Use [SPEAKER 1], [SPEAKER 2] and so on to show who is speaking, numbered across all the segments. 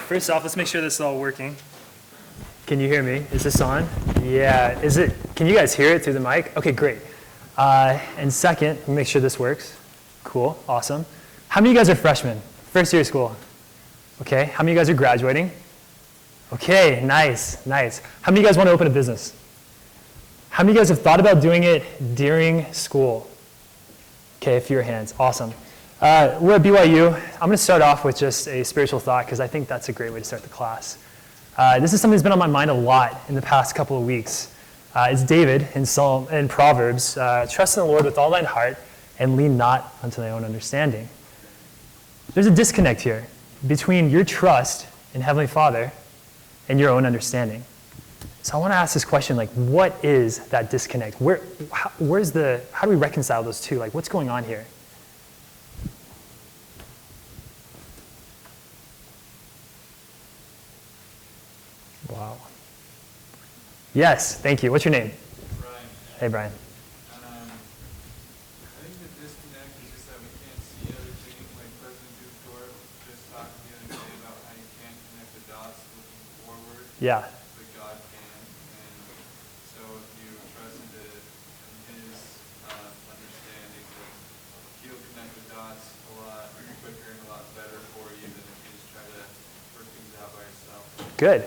[SPEAKER 1] first off, let's make sure this is all working.
[SPEAKER 2] Can you hear me? Is this on? Yeah. Can you guys hear it through the mic? Okay, great. And second, let me make sure this works. Cool, awesome. How many of you guys are freshmen? First year of school? Okay, how many of you guys are graduating? Okay, nice, nice. How many of you guys want to open a business? How many of you guys have thought about doing it during school? Okay, a few hands, awesome. We're at BYU. I'm going to start off with just a spiritual thought because I think that's a great way to start the class. This is something that's been on my mind a lot in the past couple of weeks. It's David in Proverbs, trust in the Lord with all thine heart and lean not unto thy own understanding. There's a disconnect here between your trust in Heavenly Father and your own understanding. So I want to ask this question, like, what is that disconnect? How do we reconcile those two? Like, what's going on here? Wow. Yes, thank you. What's your name?
[SPEAKER 3] Brian.
[SPEAKER 2] Hey, Brian.
[SPEAKER 3] I think the disconnect is just that we can't see everything. Like President Dukor just talked the other day about how you can't connect the dots looking forward,
[SPEAKER 2] Yeah.
[SPEAKER 3] but God can. And so if you trust in His understanding, then He'll connect the dots a lot quicker and a lot better for you than if you just try to work things out by yourself.
[SPEAKER 2] Good.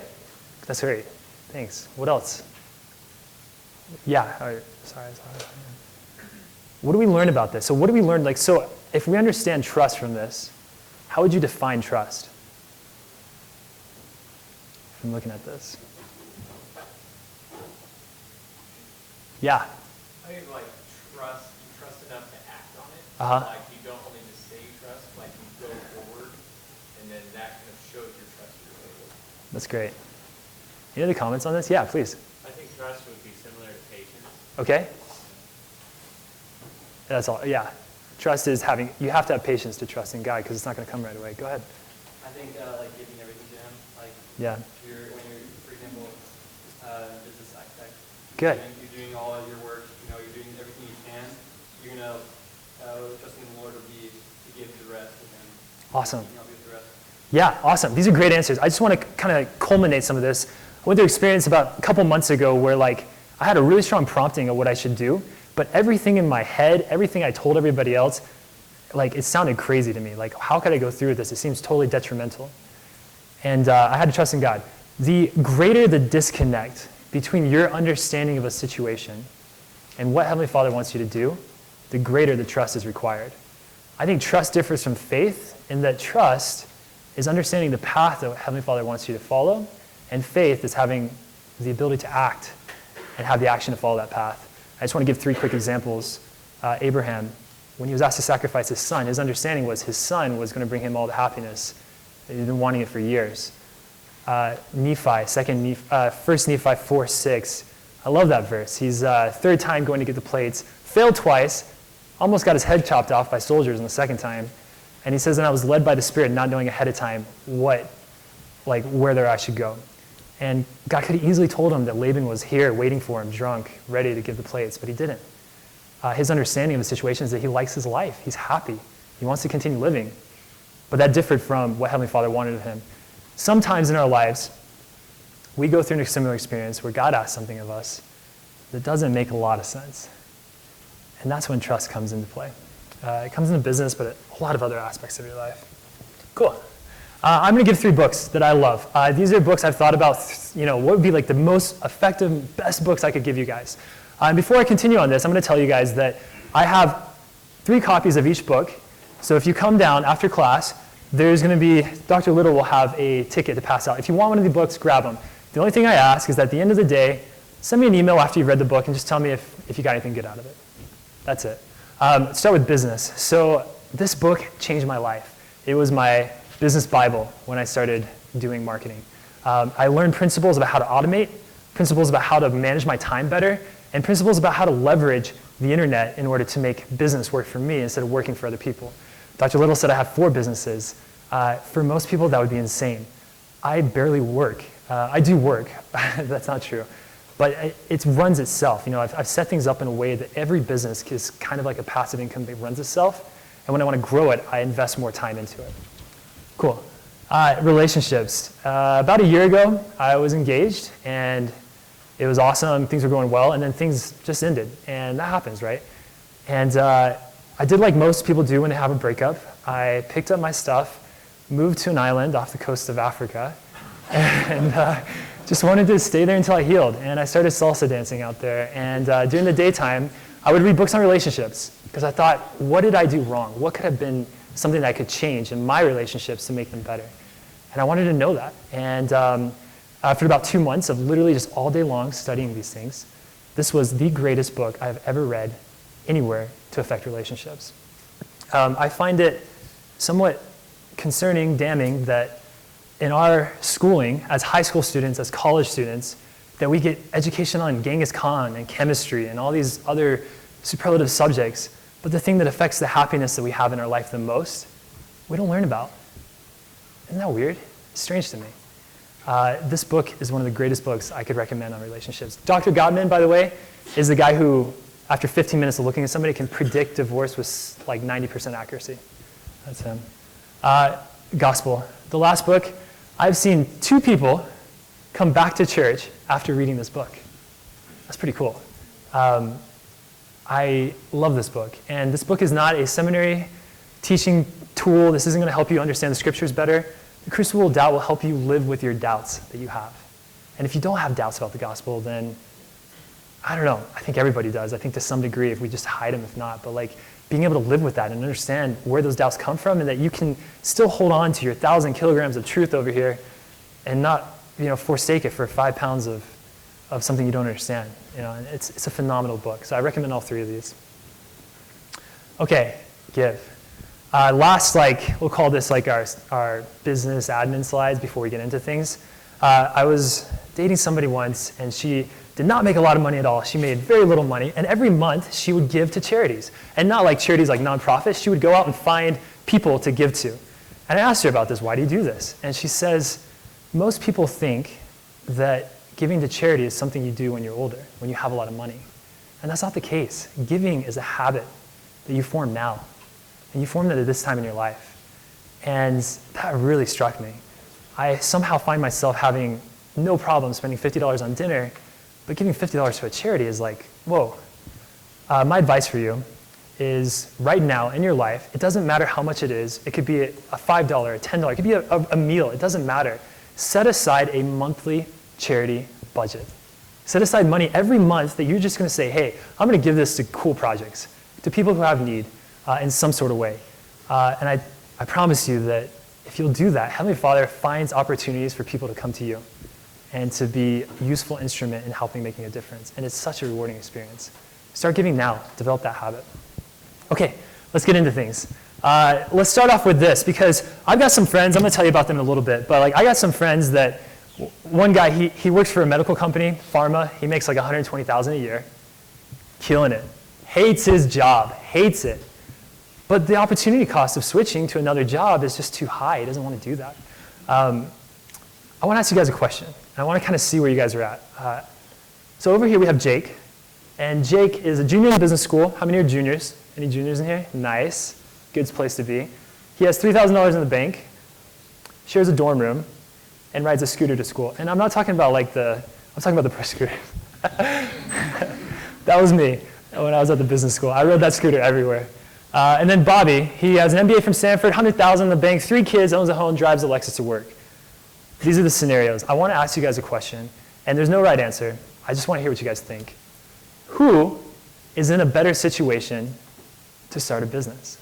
[SPEAKER 2] That's great. Thanks. What else? Yeah. All right. Sorry. What do we learn about this? So what do we learn? Like, so if we understand trust from this, how would you define trust? I'm looking at this. Yeah.
[SPEAKER 4] I think like trust, you trust enough to act on it.
[SPEAKER 2] Uh-huh.
[SPEAKER 4] Like you don't only just say you trust, like you go forward, and then that kind of shows your trust your way.
[SPEAKER 2] That's great. Any other comments on this? Yeah, please.
[SPEAKER 4] I think trust would be similar to patience.
[SPEAKER 2] Okay. That's all. Yeah. Trust is you have to have patience to trust in God because it's not going to come right away. Go ahead.
[SPEAKER 5] I think like giving everything to Him, like
[SPEAKER 2] Yeah.
[SPEAKER 5] when you're, for example, business aspect.
[SPEAKER 2] Good.
[SPEAKER 5] You're doing all of your work. You're doing everything you can. You're gonna trust in the Lord will be to give the rest to Him.
[SPEAKER 2] Awesome.
[SPEAKER 5] I'll give the rest.
[SPEAKER 2] Yeah, awesome. These are great answers. I just want to kind of culminate some of this. I went through an experience about a couple months ago where like I had a really strong prompting of what I should do, but everything in my head, everything I told everybody else, like it sounded crazy to me. Like, how could I go through with this? It seems totally detrimental. And I had to trust in God. The greater the disconnect between your understanding of a situation and what Heavenly Father wants you to do, the greater the trust is required. I think trust differs from faith in that trust is understanding the path that Heavenly Father wants you to follow, and faith is having the ability to act and have the action to follow that path. I just want to give 3 quick examples. Abraham, when he was asked to sacrifice his son, his understanding was his son was going to bring him all the happiness. He'd been wanting it for years. Nephi, 1 Nephi 4:6. I love that verse. He's third time going to get the plates, failed twice, almost got his head chopped off by soldiers in the second time. And he says, and I was led by the Spirit, not knowing ahead of time where I should go. And God could have easily told him that Laban was here waiting for him, drunk, ready to give the plates, but he didn't. His understanding of the situation is that he likes his life. He's happy. He wants to continue living. But that differed from what Heavenly Father wanted of him. Sometimes in our lives, we go through a similar experience where God asks something of us that doesn't make a lot of sense. And that's when trust comes into play. It comes into business, but a lot of other aspects of your life. Cool. I'm going to give 3 books that I love. These are books I've thought about, what would be like the most effective, best books I could give you guys. Before I continue on this, I'm going to tell you guys that I have 3 copies of each book. So if you come down after class, there's going to be, Dr. Little will have a ticket to pass out. If you want one of the books, grab them. The only thing I ask is that at the end of the day, send me an email after you've read the book and just tell me if you got anything good out of it. That's it. Let's start with business. So this book changed my life. It was my business Bible when I started doing marketing. I learned principles about how to automate, principles about how to manage my time better, and principles about how to leverage the internet in order to make business work for me instead of working for other people. Dr. Little said I have 4 businesses. For most people, that would be insane. I barely work. I do work. That's not true. But it runs itself. I've set things up in a way that every business is kind of like a passive income that runs itself. And when I want to grow it, I invest more time into it. Cool. Relationships. About a year ago, I was engaged, and it was awesome. Things were going well, and then things just ended, and that happens, right? And I did like most people do when they have a breakup. I picked up my stuff, moved to an island off the coast of Africa, and just wanted to stay there until I healed. And I started salsa dancing out there, and during the daytime, I would read books on relationships, because I thought, what did I do wrong? What could have been something that I could change in my relationships to make them better? And I wanted to know that. And after about 2 months of literally just all day long studying these things, this was the greatest book I've ever read anywhere to affect relationships. I find it somewhat concerning, damning, that in our schooling, as high school students, as college students, that we get education on Genghis Khan and chemistry and all these other superlative subjects, but the thing that affects the happiness that we have in our life the most, we don't learn about. Isn't that weird? It's strange to me. This book is one of the greatest books I could recommend on relationships. Dr. Gottman, by the way, is the guy who, after 15 minutes of looking at somebody, can predict divorce with like 90% accuracy. That's him. Gospel. The last book, I've seen 2 people come back to church after reading this book. That's pretty cool. I love this book. And this book is not a seminary teaching tool. This isn't going to help you understand the scriptures better. The Crucible of Doubt will help you live with your doubts that you have. And if you don't have doubts about the gospel, then I don't know. I think everybody does. I think to some degree, if we just hide them, if not. But like being able to live with that and understand where those doubts come from, and that you can still hold on to your 1,000 kilograms of truth over here and not, forsake it for 5 pounds of something you don't understand. And it's a phenomenal book. So I recommend all 3 of these. Okay, give. Last, we'll call this our business admin slides before we get into things. I was dating somebody once, and she did not make a lot of money at all. She made very little money, and every month she would give to charities. And not like charities like nonprofits. She would go out and find people to give to. And I asked her about this, why do you do this? And she says, most people think that giving to charity is something you do when you're older, when you have a lot of money. And that's not the case. Giving is a habit that you form now. And you formed it at this time in your life. And that really struck me. I somehow find myself having no problem spending $50 on dinner, but giving $50 to a charity is like, whoa. My advice for you is right now in your life, it doesn't matter how much it is. It could be a $5, a $10, it could be a meal. It doesn't matter. Set aside a monthly charity budget. Set aside money every month that you're just going to say, hey, I'm going to give this to cool projects, to people who have need. In some sort of way. And I promise you that if you'll do that, Heavenly Father finds opportunities for people to come to you and to be a useful instrument in helping making a difference. And it's such a rewarding experience. Start giving now. Develop that habit. Okay, let's get into things. Let's start off with this, because I've got some friends. I'm going to tell you about them in a little bit. But I got some friends that, one guy, he works for a medical company, pharma. He makes like $120,000 a year. Killing it. Hates his job. Hates it. But the opportunity cost of switching to another job is just too high. He doesn't want to do that. I want to ask you guys a question. I want to kind of see where you guys are at. So over here we have Jake. And Jake is a junior in business school. How many are juniors? Any juniors in here? Nice. Good place to be. He has $3,000 in the bank, shares a dorm room, and rides a scooter to school. And I'm not talking about I'm talking about the push scooter. That was me when I was at the business school. I rode that scooter everywhere. And then Bobby, he has an MBA from Stanford, $100,000 in the bank, 3 kids, owns a home, drives a Lexus to work. These are the scenarios. I want to ask you guys a question, and there's no right answer. I just want to hear what you guys think. Who is in a better situation to start a business?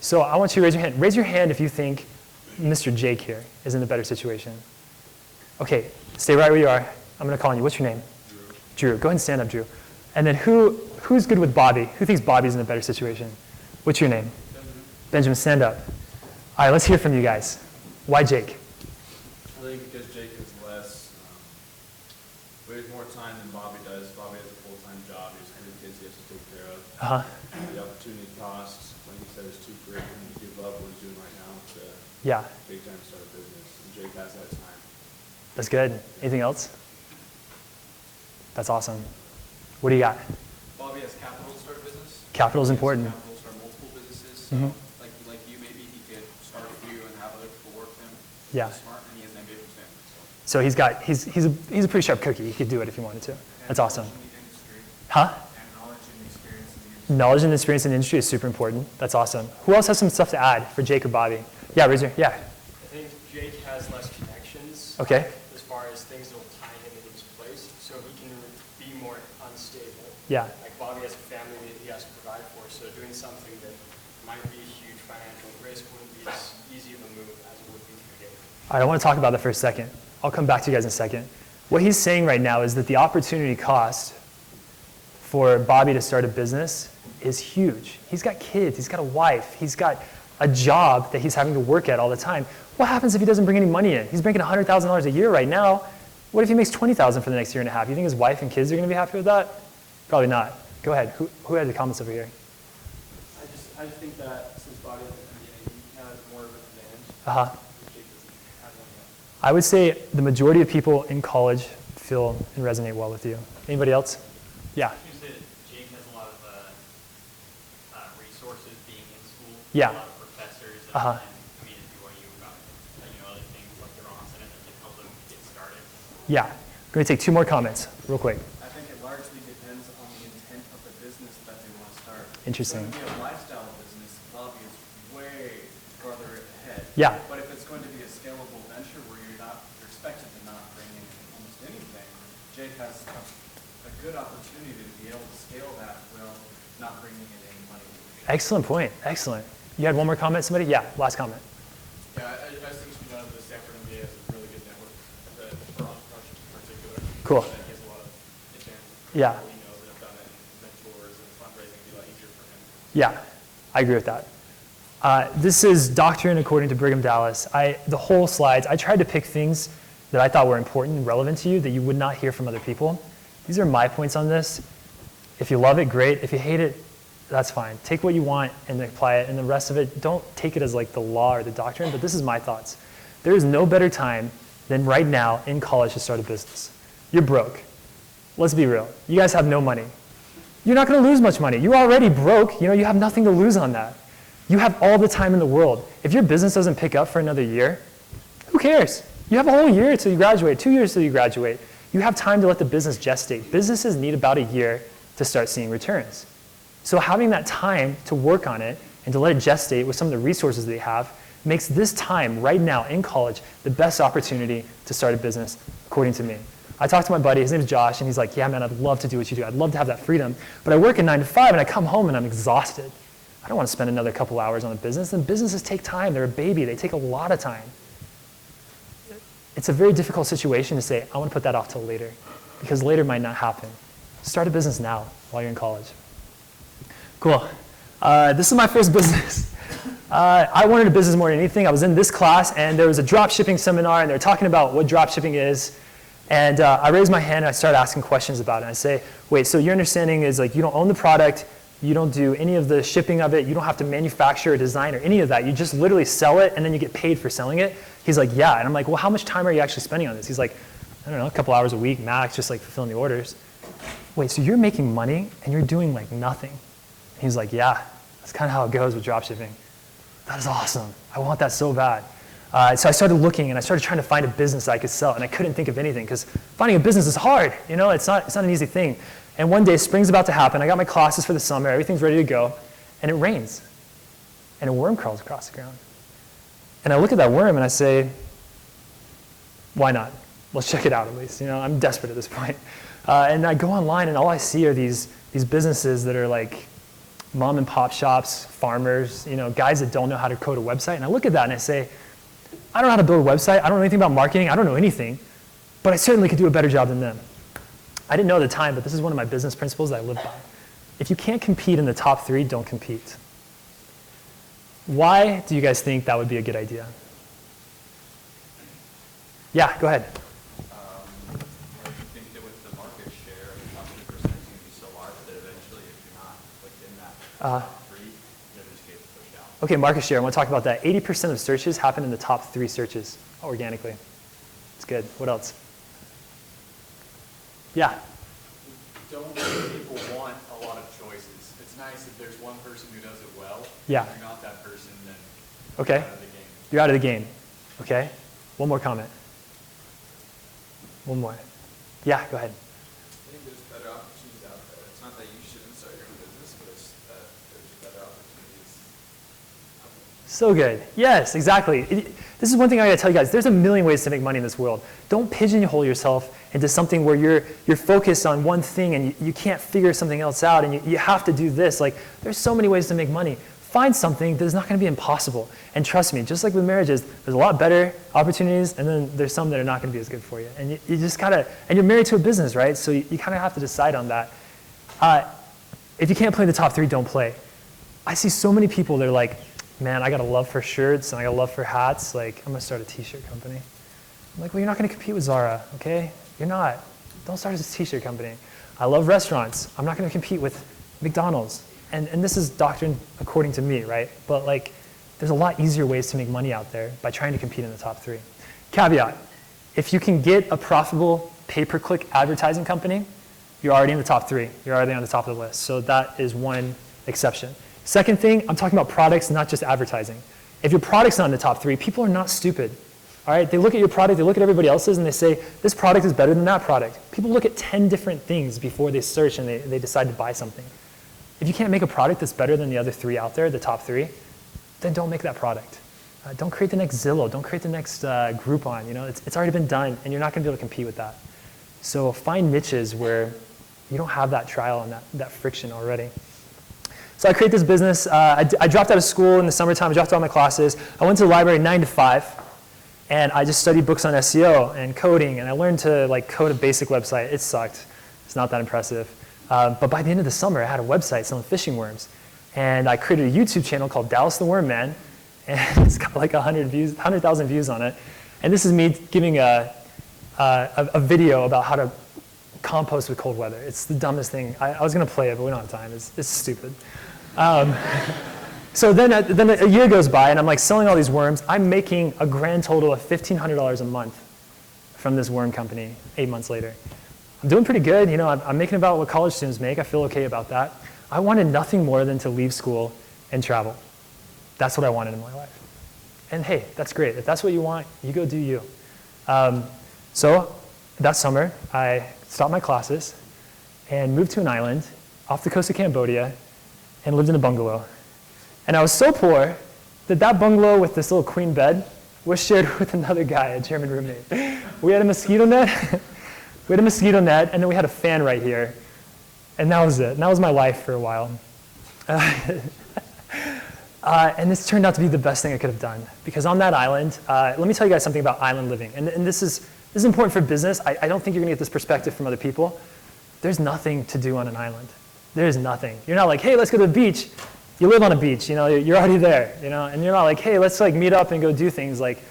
[SPEAKER 2] So I want you to raise your hand. Raise your hand if you think Mr. Jake here is in a better situation. Okay, stay right where you are. I'm going to call on you. What's your name? Drew. Go ahead and stand up, Drew. And then who's good with Bobby? Who thinks Bobby's in a better situation? What's your name? Benjamin, stand up. All right, let's hear from you guys. Why Jake?
[SPEAKER 3] I think because Jake is way more time than Bobby does. Bobby has a full-time job. He has 100 kids he has to take care of. The opportunity costs, like you said, is too great for him to give up what he's doing right now to big time start a business. And Jake has that time.
[SPEAKER 2] That's good. Anything else? That's awesome. What do you got?
[SPEAKER 3] Bobby has capital to start a business.
[SPEAKER 2] Capital is important.
[SPEAKER 3] Capital to start multiple businesses. So like you, maybe he could start a few
[SPEAKER 2] Yeah.
[SPEAKER 6] He's smart and he has an MBA from Stanford.
[SPEAKER 2] So he's a pretty sharp cookie. He could do it if he wanted to. That's awesome. Huh?
[SPEAKER 3] And knowledge and experience in the industry.
[SPEAKER 2] Knowledge and experience in the industry is super important. That's awesome. Who else has some stuff to add for Jake or Bobby? Yeah, raise your, yeah.
[SPEAKER 7] I think Jake has less connections.
[SPEAKER 2] Okay.
[SPEAKER 7] As far as things that will tie him into his place, so he can be more unstable.
[SPEAKER 2] Yeah.
[SPEAKER 7] Like Bobby has a family that he has to provide for, so doing something that might be a huge financial risk wouldn't be as easy of a move as it would be for Jake.
[SPEAKER 2] All right, I want to talk about that for a second. I'll come back to you guys in a second. What he's saying right now is that the opportunity cost for Bobby to start a business is huge. He's got kids, he's got a wife, he's got a job that he's having to work at all the time. What happens if he doesn't bring any money in? He's making $100,000 a year right now. What if he makes $20,000 for the next year and a half? You think his wife and kids are going to be happy with that? Probably not. Go ahead. Who had the comments over here?
[SPEAKER 5] I just think that since Bobby has an MBA, he has more of an advantage.
[SPEAKER 2] Uh-huh.
[SPEAKER 5] Jake doesn't have one yet.
[SPEAKER 2] I would say the majority of people in college feel and resonate well with you. Anybody else? Yeah.
[SPEAKER 8] You said Jake has a lot of resources being in school.
[SPEAKER 2] Yeah.
[SPEAKER 8] A lot of professors and,
[SPEAKER 2] Uh-huh.
[SPEAKER 8] and community what you about other things like the Rollins Center that can help them get started.
[SPEAKER 2] Yeah. I'm going to take 2 more comments real quick.
[SPEAKER 3] I think it largely depends on the intent of the business that they want to start.
[SPEAKER 2] Interesting.
[SPEAKER 3] If it's going to be a lifestyle business, Bobby is way farther ahead.
[SPEAKER 2] Yeah.
[SPEAKER 3] But if it's going to be a scalable venture where you're expected to not bring in almost anything, Jake has a good opportunity to be able to scale that while not bringing in any money.
[SPEAKER 2] Excellent point. Excellent. You had one more comment, somebody? Yeah, last comment.
[SPEAKER 3] Yeah, I think you know the Stanford MBA has a really good network for entrepreneurship in particular.
[SPEAKER 2] Cool.
[SPEAKER 3] That he has a lot of advantage.
[SPEAKER 2] Yeah.
[SPEAKER 3] He knows that have done it, and mentors and fundraising would be a lot easier for him.
[SPEAKER 2] Yeah, I agree with that. This is doctrine according to Brigham Dallas. The whole slides, I tried to pick things that I thought were important and relevant to you that you would not hear from other people. These are my points on this. If you love it, great. If you hate it, that's fine. Take what you want and apply it, and the rest of it, don't take it as like the law or the doctrine, but this is my thoughts. There is no better time than right now in college to start a business. You're broke. Let's be real. You guys have no money. You're not going to lose much money. You're already broke. You have nothing to lose on that. You have all the time in the world. If your business doesn't pick up for another year, who cares? You have a whole year until you graduate, 2 years until you graduate. You have time to let the business gestate. Businesses need about a year to start seeing returns. So having that time to work on it and to let it gestate with some of the resources they have makes this time right now in college the best opportunity to start a business, according to me. I talked to my buddy, his name is Josh, and he's like, yeah, man, I'd love to do what you do. I'd love to have that freedom. But I work a 9 to 5 and I come home and I'm exhausted. I don't want to spend another couple hours on a business. And businesses take time. They're a baby. They take a lot of time. It's a very difficult situation to say, I want to put that off till later, because later might not happen. Start a business now while you're in college. Cool. This is my first business. I wanted a business more than anything. I was in this class, and there was a dropshipping seminar, and they were talking about what dropshipping is. And I raised my hand, and I started asking questions about it. I say, wait, so your understanding is like you don't own the product, you don't do any of the shipping of it, you don't have to manufacture or design or any of that. You just literally sell it, and then you get paid for selling it? He's like, yeah. And I'm like, well, how much time are you actually spending on this? He's like, I don't know, a couple hours a week max, just like fulfilling the orders. Wait, so you're making money, and you're doing like nothing? And he's like, yeah, that's kind of how it goes with dropshipping. That is awesome. I want that so bad. So I started looking, and I started trying to find a business that I could sell, and I couldn't think of anything, because finding a business is hard. It's not an easy thing. And one day, spring's about to happen. I got my classes for the summer. Everything's ready to go, and it rains, and a worm crawls across the ground. And I look at that worm, and I say, why not? Let's check it out at least. I'm desperate at this point. And I go online, and all I see are these businesses that are like mom and pop shops, farmers, guys that don't know how to code a website. And I look at that and I say, I don't know how to build a website. I don't know anything about marketing. I don't know anything. But I certainly could do a better job than them. I didn't know at the time, but this is one of my business principles that I live by. If you can't compete in the top 3, don't compete. Why do you guys think that would be a good idea? Yeah, go ahead.
[SPEAKER 6] I think that with the market share, the top 2% is going to be so large that eventually, if you're not in that top 3, then just gets pushed out.
[SPEAKER 2] Okay, market share. I want to talk about that. 80% of searches happen in the top 3 searches organically. It's good. What else? Yeah.
[SPEAKER 3] Don't make people want a lot of choices. It's nice if there's one person who does it well.
[SPEAKER 2] Yeah.
[SPEAKER 3] If you're not that person, then
[SPEAKER 2] Okay.
[SPEAKER 3] you're out of the game.
[SPEAKER 2] You're out of the game. Okay. One more comment. One more. Yeah, go ahead.
[SPEAKER 3] I think there's better opportunities out there. It's not that you shouldn't start your own business, but it's that there's better opportunities out there.
[SPEAKER 2] So good. Yes, exactly. This is one thing I gotta tell you guys. There's a million ways to make money in this world. Don't pigeonhole yourself into something where you're focused on one thing and you can't figure something else out and you have to do this. Like, there's so many ways to make money. Find something that's not gonna be impossible. And trust me, just like with marriages, there's a lot better opportunities and then there's some that are not gonna be as good for you. And you just gotta, and you're married to a business, right? So you kind of have to decide on that. If you can't play in the top 3, don't play. I see so many people that are like, man, I got a love for shirts and I got a love for hats. Like, I'm gonna start a t-shirt company. I'm like, well, you're not gonna compete with Zara, okay? You're not. Don't start a t-shirt company. I love restaurants. I'm not gonna compete with McDonald's. And this is doctrine according to me, right? But like, there's a lot easier ways to make money out there by trying to compete in the top 3. Caveat, if you can get a profitable pay-per-click advertising company, you're already in the top 3. You're already on the top of the list. So that is one exception. Second thing, I'm talking about products, not just advertising. If your product's not in the top 3, people are not stupid. All right, they look at your product, they look at everybody else's, and they say, this product is better than that product. People look at 10 different things before they search and they decide to buy something. If you can't make a product that's better than the other 3 out there, the top 3, then don't make that product. Don't create the next Zillow, don't create the next Groupon. You know, it's already been done, and you're not gonna be able to compete with that. So find niches where you don't have that trial and that friction already. So I create this business. I dropped out of school in the summertime. I dropped out of my classes. I went to the library 9 to 5, and I just studied books on SEO and coding, and I learned to like code a basic website. It sucked. It's not that impressive. But by the end of the summer, I had a website selling fishing worms, and I created a YouTube channel called Dallas the Worm Man, and it's got like 100,000 views on it. And this is me giving a video about how to compost with cold weather. It's the dumbest thing. I was gonna play it, but we don't have time. It's stupid. So then a year goes by, and I'm like selling all these worms. I'm making a grand total of $1,500 a month from this worm company 8 months later. I'm doing pretty good. You know, I'm making about what college students make. I feel okay about that. I wanted nothing more than to leave school and travel. That's what I wanted in my life. And hey, that's great. If that's what you want, you go do you. So that summer, I stopped my classes and moved to an island off the coast of Cambodia and lived in a bungalow. And I was so poor that that bungalow with this little queen bed was shared with another guy, a German roommate. We had a mosquito net. We had a mosquito net, and then we had a fan right here. And that was it. And that was my life for a while. And this turned out to be the best thing I could have done. Because on that island, let me tell you guys something about island living. And this is important for business. I don't think you're going to get this perspective from other people. There's nothing to do on an island. There's nothing. You're not like, hey, let's go to the beach. You live on a beach, you know, you're already there, you know, and you're not like, hey, let's like meet up and go do things. Like,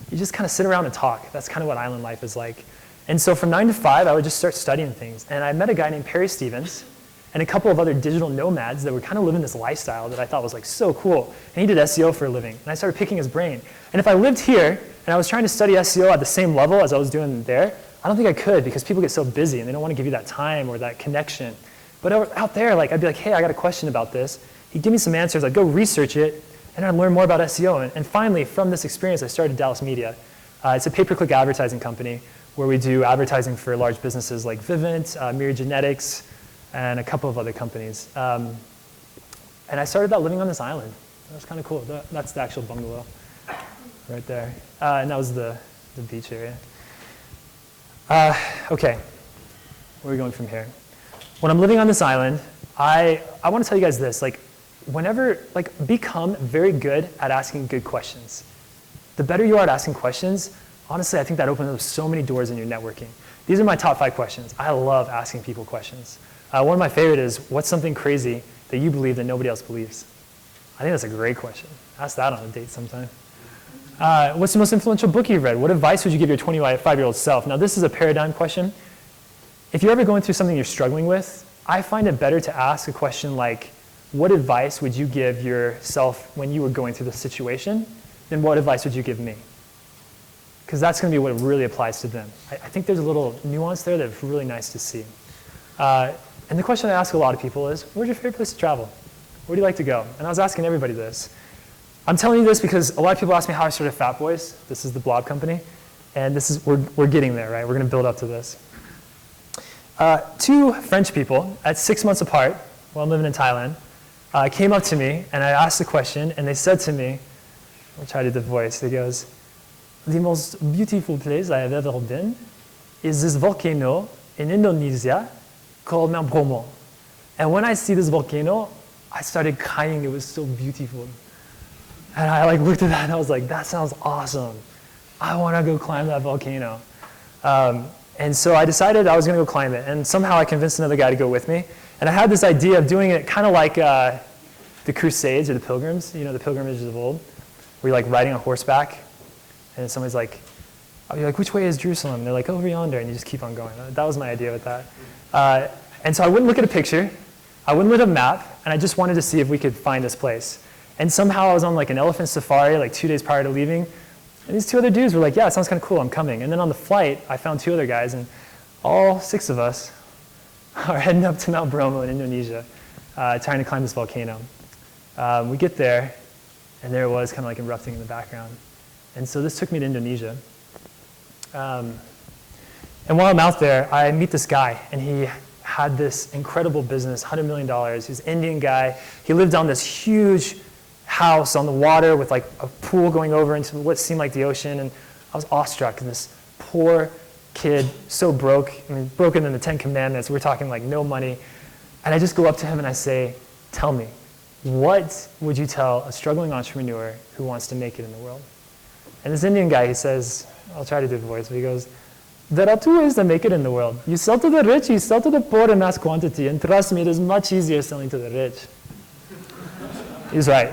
[SPEAKER 2] you just kind of sit around and talk. That's kind of what island life is like. And so from 9 to 5, I would just start studying things. And I met a guy named Perry Stevens and a couple of other digital nomads that were kind of living this lifestyle that I thought was like so cool. And he did SEO for a living. And I started picking his brain. And if I lived here and I was trying to study SEO at the same level as I was doing there, I don't think I could because people get so busy and they don't want to give you that time or that connection. But out there, like, I'd be like, hey, I got a question about this. He'd give me some answers. I'd go research it, and I'd learn more about SEO. And finally, from this experience, I started Dallas Media. It's a pay-per-click advertising company where we do advertising for large businesses like Vivint, Myriad Genetics, and a couple of other companies. And I started that living on this island. That was kind of cool. That's the actual bungalow right there. And that was the beach area. Okay, where are we going from here? When I'm living on this island, I want to tell you guys this. Like, whenever, like, become very good at asking good questions. The better you are at asking questions, honestly, I think that opens up so many doors in your networking. These are my top 5 questions. I love asking people questions. One of my favorite is, what's something crazy that you believe that nobody else believes? I think that's a great question. Ask that on a date sometime. What's the most influential book you've read? What advice would you give your 25-year-old self? Now, this is a paradigm question. If you're ever going through something you're struggling with, I find it better to ask a question like, what advice would you give yourself when you were going through the situation, than what advice would you give me? Because that's going to be what really applies to them. I think there's a little nuance there that's really nice to see. And the question I ask a lot of people is, where's your favorite place to travel? Where do you like to go? And I was asking everybody this. I'm telling you this because a lot of people ask me how I started Fat Boys. This is the blog company. And we're getting there, right? We're going to build up to this. Two French people, at 6 months apart, while I'm living in Thailand, came up to me, and I asked the question, and they said to me, I'll try to do the voice, he goes, "The most beautiful place I have ever been is this volcano in Indonesia called Mount Bromo. And when I see this volcano, I started crying. It was so beautiful." And I looked at that and I was like, that sounds awesome. I want to go climb that volcano. And so I decided I was going to go climb it. And somehow I convinced another guy to go with me. And I had this idea of doing it kind of like the Crusades or the Pilgrims, the pilgrimages of old, where you're riding on horseback. And somebody's like, you're like, which way is Jerusalem? And they're like, over yonder. And you just keep on going. That was my idea with that. And so I wouldn't look at a picture. I wouldn't look at a map. And I just wanted to see if we could find this place. And somehow I was on an elephant safari 2 days prior to leaving. And these two other dudes were like, yeah, it sounds kind of cool, I'm coming. And then on the flight, I found two other guys, and all 6 of us are heading up to Mount Bromo in Indonesia, trying to climb this volcano. We get there, and there it was kind of erupting in the background. And so this took me to Indonesia. And while I'm out there, I meet this guy, and he had this incredible business, $100 million. He's an Indian guy. He lived on this huge house on the water with a pool going over into what seemed like the ocean, and I was awestruck. And this poor kid, so broke, broken than the 10 Commandments. We're talking no money. And I just go up to him and I say, tell me, what would you tell a struggling entrepreneur who wants to make it in the world? And this Indian guy, he says, I'll try to do the voice, but he goes, there are 2 ways to make it in the world. You sell to the rich, you sell to the poor in mass quantity, and trust me, it is much easier selling to the rich. He's right.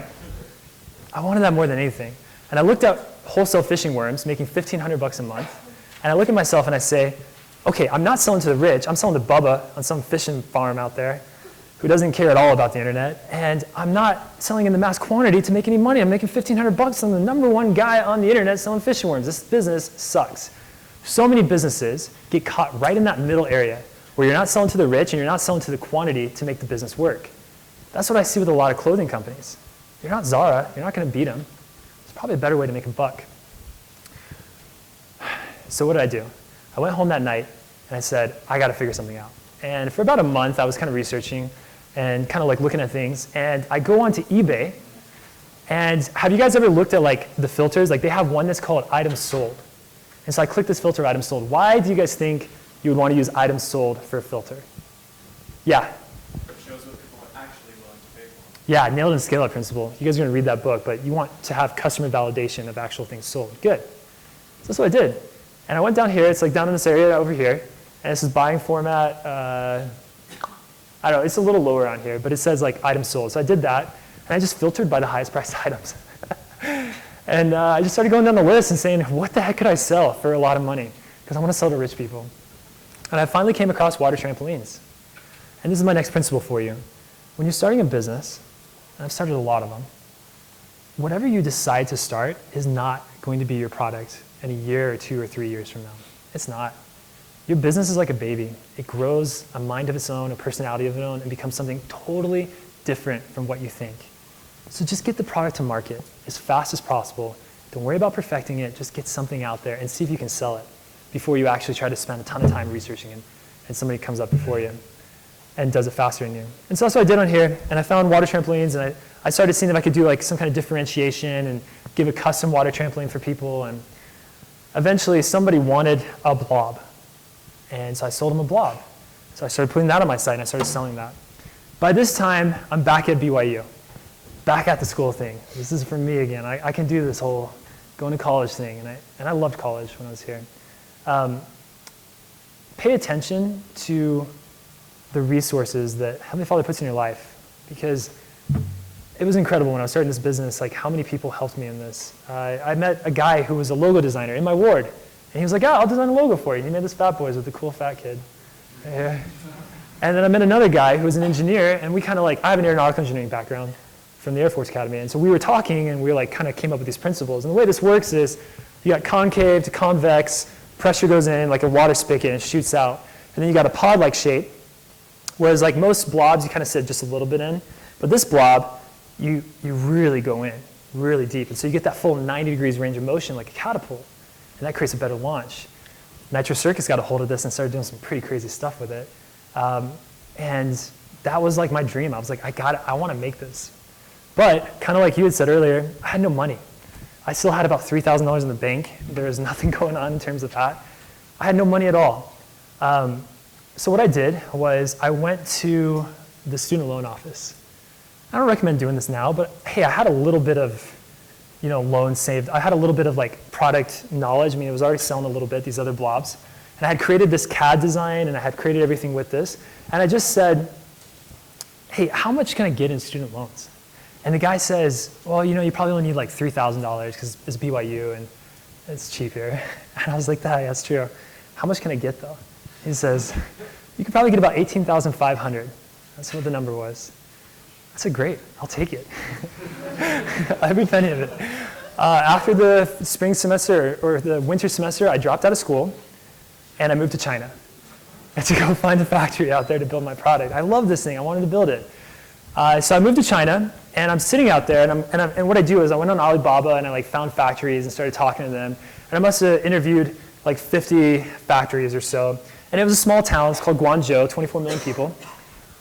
[SPEAKER 2] I wanted that more than anything. And I looked at wholesale fishing worms, making $1,500 a month, and I look at myself and I say, okay, I'm not selling to the rich, I'm selling to Bubba on some fishing farm out there who doesn't care at all about the internet, and I'm not selling in the mass quantity to make any money. I'm making $1,500. I'm the #1 guy on the internet selling fishing worms. This business sucks. So many businesses get caught right in that middle area where you're not selling to the rich and you're not selling to the quantity to make the business work. That's what I see with a lot of clothing companies. You're not Zara, you're not going to beat them. There's probably a better way to make a buck. So what did I do? I went home that night and I said, I got to figure something out. And for about a month, I was kind of researching and kind of looking at things. And I go onto eBay. And have you guys ever looked at the filters? They have one that's called items sold. And so I clicked this filter, items sold. Why do you guys think you would want to use items sold for a filter? Yeah. Yeah, nailed in scale-up principle. You guys are going to read that book, but you want to have customer validation of actual things sold. Good. So that's what I did. And I went down here. It's down in this area over here. And this is buying format. I don't know. It's a little lower on here, but it says items sold. So I did that. And I just filtered by the highest priced items. And I just started going down the list and saying, what the heck could I sell for a lot of money? Because I want to sell to rich people. And I finally came across water trampolines. And this is my next principle for you. When you're starting a business, and I've started a lot of them, whatever you decide to start is not going to be your product in a year or 2 or 3 years from now. It's not. Your business is like a baby. It grows a mind of its own, a personality of its own, and becomes something totally different from what you think. So just get the product to market as fast as possible. Don't worry about perfecting it. Just get something out there and see if you can sell it before you actually try to spend a ton of time researching it and somebody comes up before you and does it faster than you. And so that's what I did on here, and I found water trampolines, and I started seeing if I could do some kind of differentiation and give a custom water trampoline for people, and eventually somebody wanted a blob, and so I sold them a blob. So I started putting that on my site, and I started selling that. By this time, I'm back at BYU, back at the school thing. This is for me again. I can do this whole going to college thing, and I loved college when I was here. Pay attention to the resources that Heavenly Father puts in your life, because it was incredible when I was starting this business, how many people helped me in this. I met a guy who was a logo designer in my ward, and he was like, I'll design a logo for you. He made this Fat Boys with the cool fat kid. Yeah. And then I met another guy who was an engineer, and we kind of I have an aeronautical engineering background from the Air Force Academy, and so we were talking, and we kind of came up with these principles. And the way this works is you got concave to convex, pressure goes in like a water spigot and shoots out, and then you got a pod-like shape. Whereas most blobs, you kind of sit just a little bit in. But this blob, you really go in really deep. And so you get that full 90 degrees range of motion like a catapult. And that creates a better launch. Nitro Circus got a hold of this and started doing some pretty crazy stuff with it. And that was like my dream. I was like, I want to make this. But kind of like you had said earlier, I had no money. I still had about $3,000 in the bank. There was nothing going on in terms of that. I had no money at all. So what I did was I went to the student loan office. I don't recommend doing this now, but hey, I had a little bit of loans saved. I had a little bit of like product knowledge. I mean, it was already selling a little bit, these other blobs. And I had created this CAD design and I had created everything with this. And I just said, hey, how much can I get in student loans? And the guy says, well, you probably only need like $3,000 because it's BYU and it's cheap here. And I was like, that's true. How much can I get though? He says, you could probably get about $18,500. That's what the number was. I said, great, I'll take it. Every penny of it. After the spring semester or the winter semester, I dropped out of school and I moved to China. And to go find a factory out there to build my product. I love this thing, I wanted to build it. So I moved to China and I'm sitting out there and what I do is I went on Alibaba and I like found factories and started talking to them. And I must have interviewed like 50 factories or so. And it was a small town, it's called Guangzhou, 24 million people.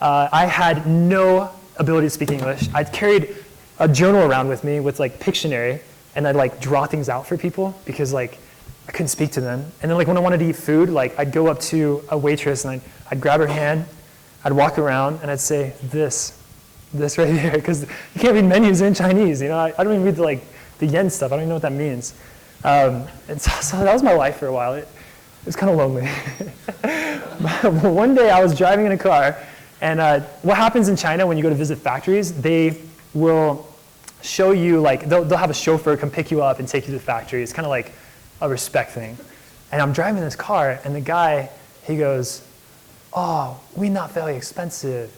[SPEAKER 2] I had no ability to speak English. I'd carried a journal around with me with like Pictionary, and I'd like draw things out for people because like I couldn't speak to them. And then like when I wanted to eat food, like I'd go up to a waitress and I'd grab her hand, I'd walk around and I'd say this right here, because you can't read menus in Chinese. I don't even read the yen stuff. I don't even know what that means. And so that was my life for a while. It was kind of lonely. But one day I was driving in a car, and what happens in China when you go to visit factories, they will show you, like, they'll have a chauffeur come pick you up and take you to the factory. It's kind of like a respect thing. And I'm driving this car, and the guy, he goes, oh, we not very expensive.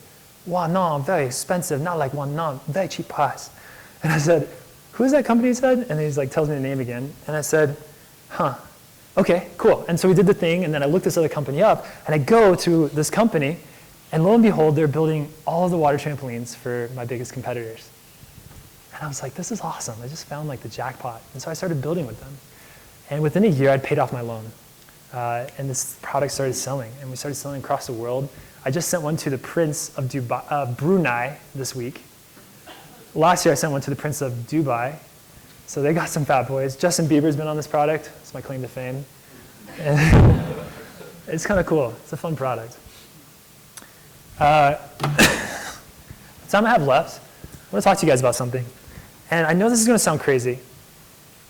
[SPEAKER 2] Wow, no, very expensive, not like one, no, very cheap price. And I said, who's that company, he said? And he's like, tells me the name again. And I said, okay, cool. And so we did the thing, and then I looked this other company up, and I go to this company, and lo and behold, they're building all of the water trampolines for my biggest competitors. And I was like, this is awesome. I just found like the jackpot. And so I started building with them. And within a year, I'd paid off my loan. And this product started selling, and we started selling across the world. I just sent one to the Prince of Brunei this week. Last year, I sent one to the Prince of Dubai. So they got some fat boys. Justin Bieber's been on this product. That's my claim to fame. And it's kind of cool. It's a fun product. The time I have left, I want to talk to you guys about something. And I know this is going to sound crazy.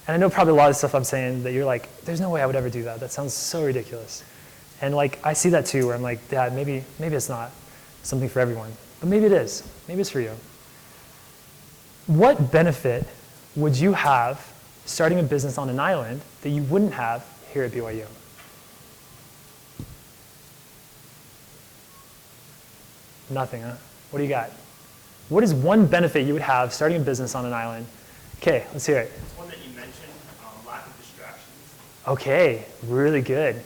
[SPEAKER 2] And I know probably a lot of stuff I'm saying that you're like, there's no way I would ever do that. That sounds so ridiculous. And like, I see that too, where I'm like, Dad, maybe it's not something for everyone. But maybe it is. Maybe it's for you. What benefit would you have starting a business on an island that you wouldn't have here at BYU? Nothing, huh? What do you got? What is one benefit you would have starting a business on an island? Okay, let's hear it.
[SPEAKER 8] It's one that you mentioned, lack of distractions.
[SPEAKER 2] Okay, really good.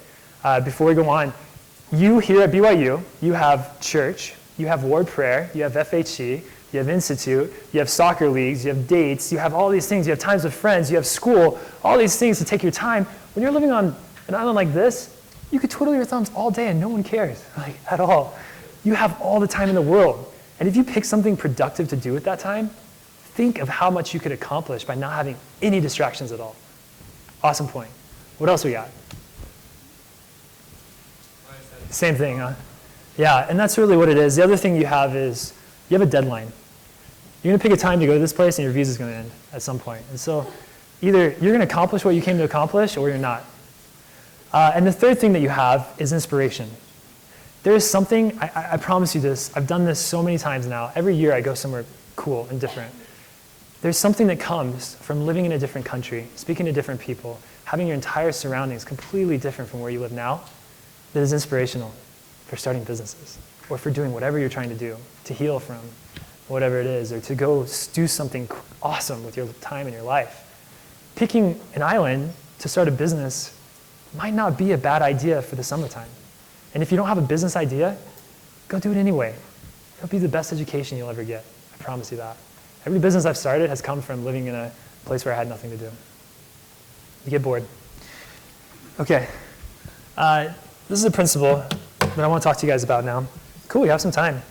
[SPEAKER 2] Before we go on, you here at BYU, you have church, you have ward prayer, you have FHC, you have institute, you have soccer leagues, you have dates, you have all these things, you have times with friends, you have school, all these things to take your time. When you're living on an island like this, you could twiddle your thumbs all day and no one cares, like at all. You have all the time in the world. And if you pick something productive to do at that time, think of how much you could accomplish by not having any distractions at all. Awesome point. What else we got? Same thing, huh? Yeah, and that's really what it is. The other thing you have is you have a deadline. You're going to pick a time to go to this place and your visa's going to end at some point. And so either you're going to accomplish what you came to accomplish or you're not. And the third thing that you have is inspiration. There is something, I promise you this, I've done this so many times now. Every year I go somewhere cool and different. There's something that comes from living in a different country, speaking to different people, having your entire surroundings completely different from where you live now, that is inspirational for starting businesses or for doing whatever you're trying to do, to heal from whatever it is, or to go do something awesome with your time in your life. Picking an island to start a business might not be a bad idea for the summertime. And if you don't have a business idea, go do it anyway. It'll be the best education you'll ever get. I promise you that. Every business I've started has come from living in a place where I had nothing to do. You get bored. Okay. This is a principle that I want to talk to you guys about now. Cool, we have some time.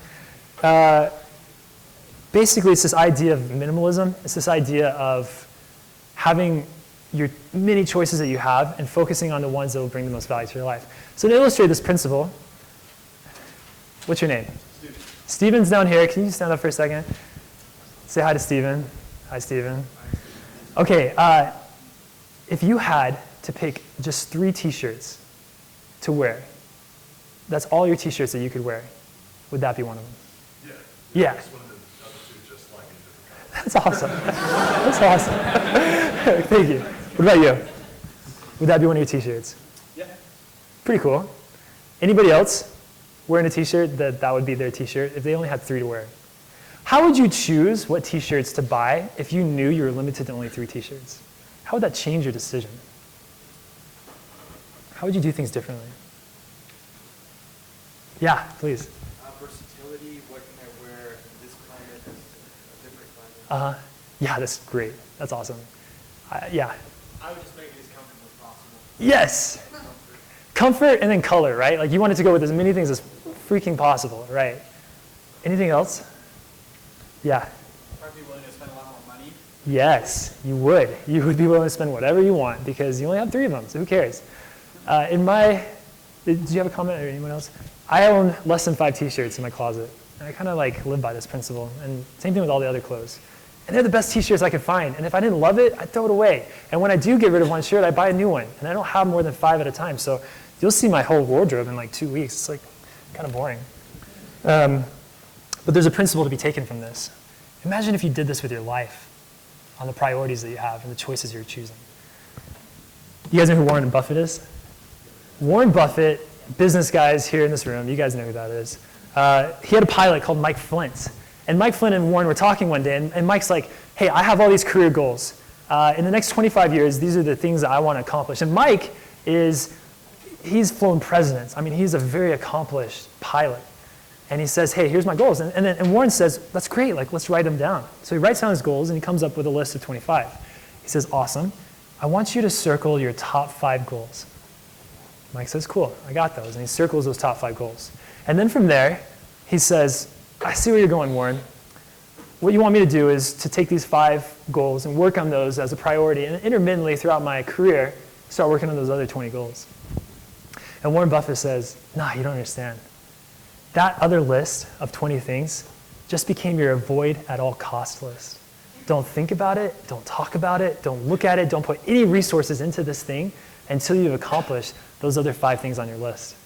[SPEAKER 2] Basically, it's this idea of minimalism. It's this idea of having your many choices that you have and focusing on the ones that will bring the most value to your life. So to illustrate this principle, what's your name? Steven. Steven's down here. Can you stand up for a second? Say hi to Steven. Hi, Steven. Okay, if you had to pick just 3 t-shirts to wear, that's all your t-shirts that you could wear, would that be one of them? Yeah. Just one of the other 2 just like in different colors. That's awesome. That's awesome. Thank you. What about you? Would that be one of your t-shirts?
[SPEAKER 7] Yeah.
[SPEAKER 2] Pretty cool. Anybody else wearing a t-shirt that would be their t-shirt if they only had 3 to wear? How would you choose what t-shirts to buy if you knew you were limited to only 3 t-shirts? How would that change your decision? How would you do things differently? Yeah, please.
[SPEAKER 7] Versatility, what can I wear in this climate, a different climate?
[SPEAKER 2] Yeah, that's great. That's awesome. Yeah.
[SPEAKER 8] I would just make it as comfortable as possible.
[SPEAKER 2] Yes. Comfort and then color, right? Like you want it to go with as many things as freaking possible, right? Anything else? Yeah.
[SPEAKER 8] Probably be willing to spend a lot more money.
[SPEAKER 2] Yes, you would. You would be willing to spend whatever you want because you only have 3 of them, so who cares? Did you have a comment or anyone else? I own less than 5 t-shirts in my closet. And I kind of like live by this principle. And same thing with all the other clothes. And they're the best t-shirts I could find. And if I didn't love it, I'd throw it away. And when I do get rid of one shirt, I buy a new one. And I don't have more than 5 at a time. So you'll see my whole wardrobe in like 2 weeks. It's like kind of boring. But there's a principle to be taken from this. Imagine if you did this with your life on the priorities that you have and the choices you're choosing. You guys know who Warren Buffett is? Warren Buffett, business guys here in this room, you guys know who that is. He had a pilot called Mike Flint. And Mike Flint and Warren were talking one day, and Mike's like, hey, I have all these career goals. In the next 25 years, these are the things that I want to accomplish. And Mike he's flown presidents. I mean, he's a very accomplished pilot. And he says, hey, here's my goals. And Warren says, that's great, like, let's write them down. So he writes down his goals, and he comes up with a list of 25. He says, awesome. I want you to circle your top 5 goals. Mike says, cool, I got those. And he circles those top 5 goals. And then from there, he says, I see where you're going, Warren. What you want me to do is to take these 5 goals and work on those as a priority, and intermittently throughout my career, start working on those other 20 goals. And Warren Buffett says, nah, you don't understand. That other list of 20 things just became your avoid at all cost list. Don't think about it, don't talk about it, don't look at it, don't put any resources into this thing until you've accomplished those other 5 things on your list.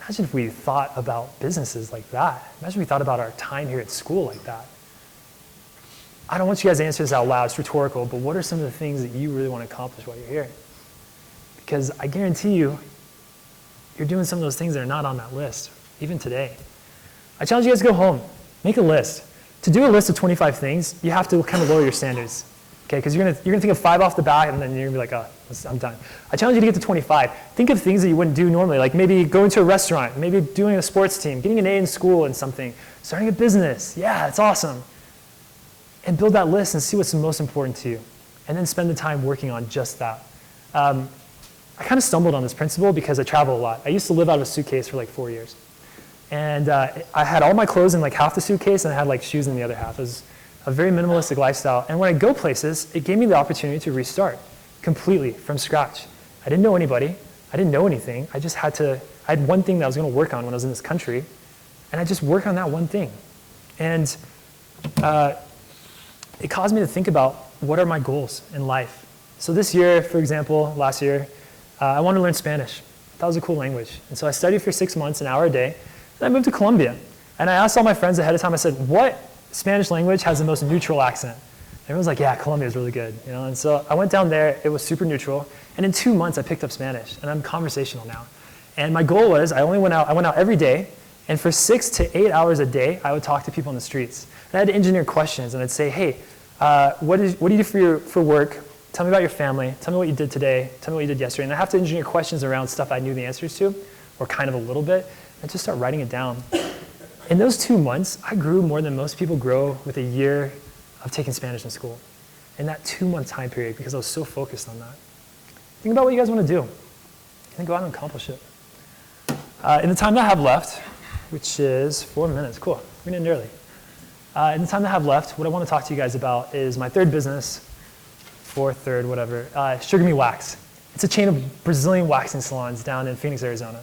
[SPEAKER 2] Imagine if we thought about businesses like that. Imagine if we thought about our time here at school like that. I don't want you guys to answer this out loud, it's rhetorical, but what are some of the things that you really want to accomplish while you're here? Because I guarantee you, you're doing some of those things that are not on that list, even today. I challenge you guys to go home, make a list. To do a list of 25 things, you have to kind of lower your standards, okay? Because you're gonna think of 5 off the bat, and then you're gonna be like, oh, I'm done. I challenge you to get to 25. Think of things that you wouldn't do normally, like maybe going to a restaurant, maybe doing a sports team, getting an A in school in something, starting a business. Yeah, that's awesome. And build that list and see what's the most important to you. And then spend the time working on just that. I kind of stumbled on this principle because I travel a lot. I used to live out of a suitcase for like 4 years. And I had all my clothes in like half the suitcase, and I had like shoes in the other half. It was a very minimalistic lifestyle. And when I go places, it gave me the opportunity to restart completely from scratch. I didn't know anybody. I didn't know anything. I had one thing that I was going to work on when I was in this country, and I just worked on that one thing. And it caused me to think about what are my goals in life. So this year, for example, last year, I wanted to learn Spanish. That was a cool language. And so I studied for 6 months, an hour a day, and I moved to Colombia. And I asked all my friends ahead of time, I said, what Spanish language has the most neutral accent? Everyone's like, yeah, Colombia is really good. You know? And so I went down there, it was super neutral, and in 2 months I picked up Spanish, and I'm conversational now. And my goal was, I went out every day, and for 6 to 8 hours a day, I would talk to people on the streets. And I had to engineer questions, and I'd say, hey, what do you do for work? Tell me about your family. Tell me what you did today. Tell me what you did yesterday. And I have to engineer questions around stuff I knew the answers to, or kind of a little bit, and just start writing it down. In those 2 months, I grew more than most people grow with a year of taking Spanish in school. In that 2-month time period, because I was so focused on that. think about what you guys want to do. And go out and accomplish it. In the time that I have left, which is 4 minutes, cool, we're gonna end early. In the time that I have left, what I want to talk to you guys about is my third business, fourth, third, whatever, Sugar Me Wax. It's a chain of Brazilian waxing salons down in Phoenix, Arizona.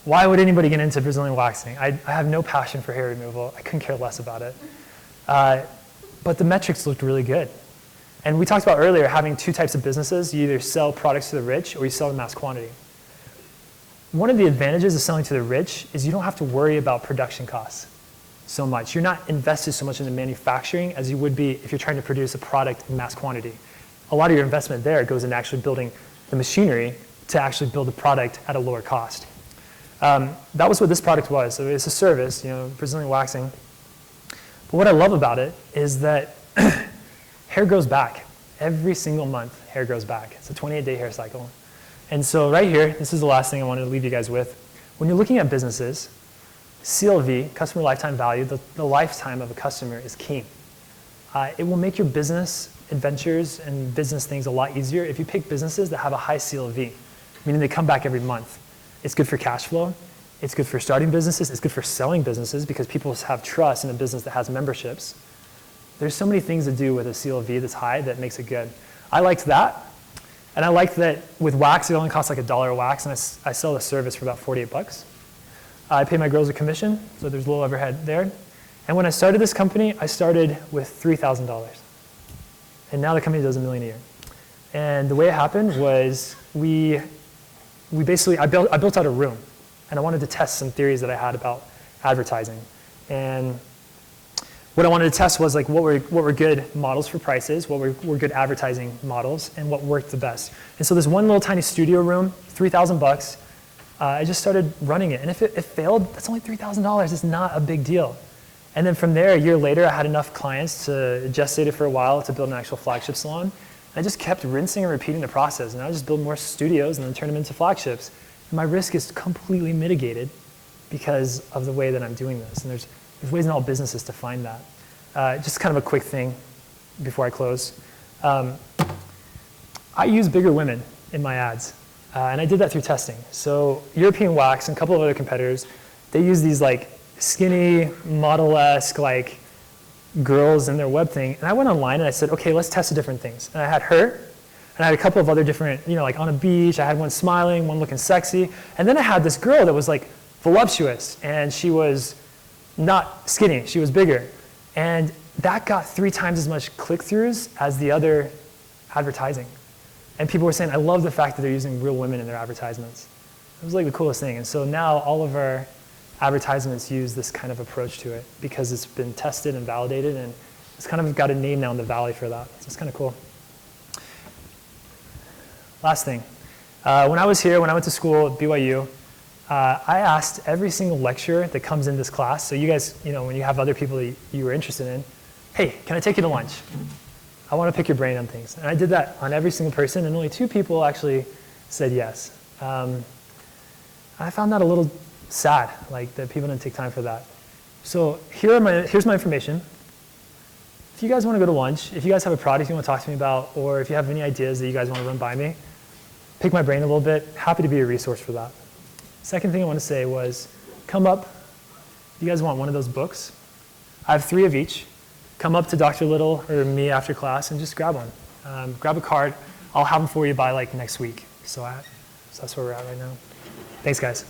[SPEAKER 2] Why would anybody get into Brazilian waxing? I have no passion for hair removal. I couldn't care less about it. But the metrics looked really good. And we talked about earlier having two types of businesses. You either sell products to the rich or you sell in mass quantity. One of the advantages of selling to the rich is you don't have to worry about production costs so much. You're not invested so much in the manufacturing as you would be if you're trying to produce a product in mass quantity. A lot of your investment there goes in actually building the machinery to actually build the product at a lower cost. That was what this product was. So it's a service, Brazilian waxing. But what I love about it is that hair grows back. Every single month, hair grows back. It's a 28-day hair cycle. And so right here, this is the last thing I wanted to leave you guys with. When you're looking at businesses, CLV, customer lifetime value, the lifetime of a customer is key. It will make your business adventures and business things a lot easier if you pick businesses that have a high CLV, meaning they come back every month. It's good for cash flow. It's good for starting businesses. It's good for selling businesses because people have trust in a business that has memberships. There's so many things to do with a CLV that's high that makes it good. I liked that. And I liked that with wax, it only costs like $1 a wax, and I sell the service for about 48 bucks. I pay my girls a commission, so there's a little overhead there. And when I started this company, I started with $3,000. And now the company does $1 million a year. And the way it happened was I built out a room, and I wanted to test some theories that I had about advertising. And what I wanted to test was like what were good models for prices, what were good advertising models, and what worked the best. And so this one little tiny studio room, 3,000 bucks, I just started running it. And if it failed, that's only $3,000. It's not a big deal. And then from there, a year later, I had enough clients to gestate it for a while to build an actual flagship salon. And I just kept rinsing and repeating the process. And I just build more studios and then turn them into flagships. And my risk is completely mitigated because of the way that I'm doing this. And there's ways in all businesses to find that. Just kind of a quick thing before I close. I use bigger women in my ads. And I did that through testing. So European Wax and a couple of other competitors, they use these like skinny, model-esque like girls in their web thing. And I went online and I said, okay, let's test different things. And I had her, and I had a couple of other different, like on a beach, I had one smiling, one looking sexy. And then I had this girl that was like voluptuous, and she was not skinny, she was bigger. And that got 3 times as much click-throughs as the other advertising. And people were saying, I love the fact that they're using real women in their advertisements. It was like the coolest thing. And so now all of our advertisements use this kind of approach to it because it's been tested and validated, and it's kind of got a name now in the valley for that. So it's kind of cool. Last thing. When I was here, when I went to school at BYU, I asked every single lecturer that comes in this class, so you guys, when you have other people that you were interested in, hey, can I take you to lunch? I want to pick your brain on things. And I did that on every single person, and only 2 people actually said yes. I found that a little sad, like that people didn't take time for that. So here's my information. If you guys want to go to lunch, if you guys have a product you want to talk to me about, or if you have any ideas that you guys want to run by me, pick my brain a little bit. Happy to be a resource for that. Second thing I want to say was, come up. If you guys want one of those books, I have 3 of each. Come up to Dr. Little or me after class and just grab one. Grab a card. I'll have them for you by like next week. So that's where we're at right now. Thanks, guys.